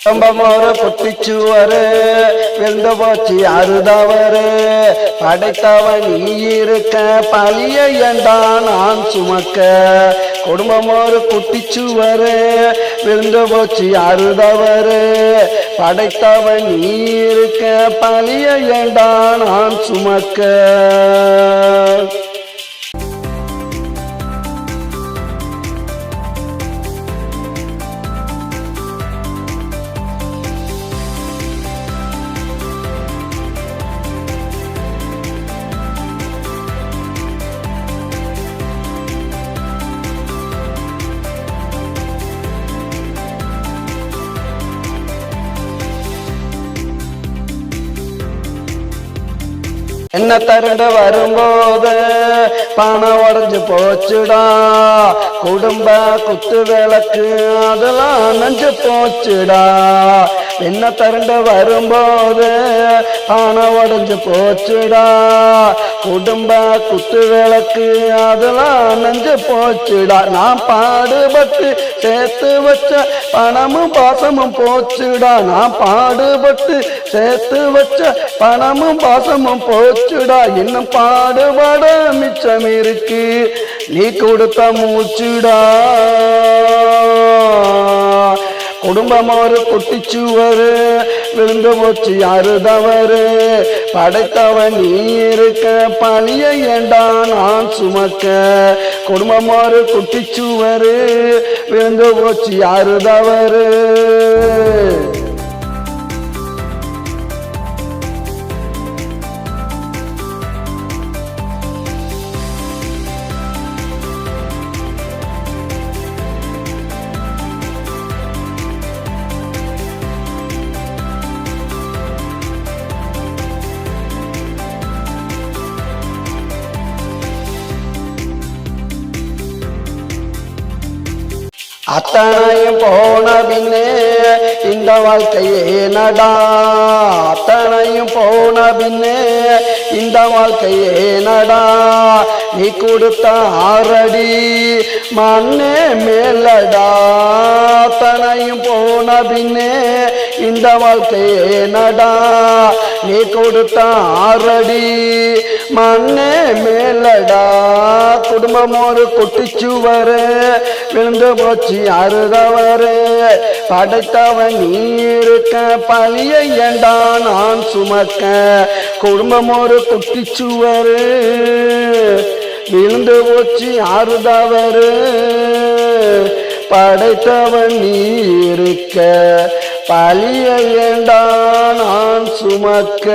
ஒரு குட்டிச்சுவரு விழுந்து போச்சு அறுதவரு படைத்தவன் நீ இருக்க பழிய ஏண்டா நான் சுமக்க. குடும்பம் ஒரு குட்டிச்சுவரு விழுந்து போச்சு அறுதவரு படைத்தவன் நீ இருக்க பழிய ஏண்டா நான் சுமக்க. என்ன தருண்டு வரும்போது பணம் உடஞ்சு போச்சுடா, குடும்ப குத்து விளக்கு அதெல்லாம் நஞ்சு போச்சுடா. என்ன தருண்டு வரும்போது பணம் உடஞ்சு போச்சுடா, குடும்ப குத்து விளக்கு அதெல்லாம் நஞ்சு போச்சுடா. நான் பாடுபட்டு சேர்த்து வச்ச பணமும் பாசமும் போச்சுடா, நான் பாடுபட்டு சேர்த்து வச்ச பணமும் பாசமும் போச்சுடா. இன்னும் பாடுபட மிச்சம் இருக்கு, நீ கொடுத்த மூச்சுடா. குடும்பம் ஒரு குட்டிச்சுவரு விழுந்து போச்சு அறுதவரு படைத்தவன் நீ இருக்க பழிய ஏண்டா நான் சுமக்க. குடும்பம் ஒரு குட்டிச்சுவரு விழுந்து போச்சு அறுதவரு. அத்தனையும் போன பின்னே இந்த வாழ்க்கையே நடா, அத்தனையும் போன பின்னே இந்த வாழ்க்கையே நடா. நீ கொடுத்த ஆறடி மண்ணே மேலடா, அத்தனையும் போன பின்னே இந்த வாழ்க்கையே நடா. நீ கொடுத்த ஆறடி மண்ணே மேலடா. குடும்பம் ஒரு குட்டிச்சுவரு விழுந்து போச்சு அறுதவரு படைத்தவன் நீ இருக்க பழிய ஏண்டா நான் சுமக்க. குடும்பம் ஒரு குட்டிச்சுவரு விழுந்து போச்சு அறுதவரு படைத்தவன் நீ இருக்க பழிய ஏண்டா நான் சுமக்க.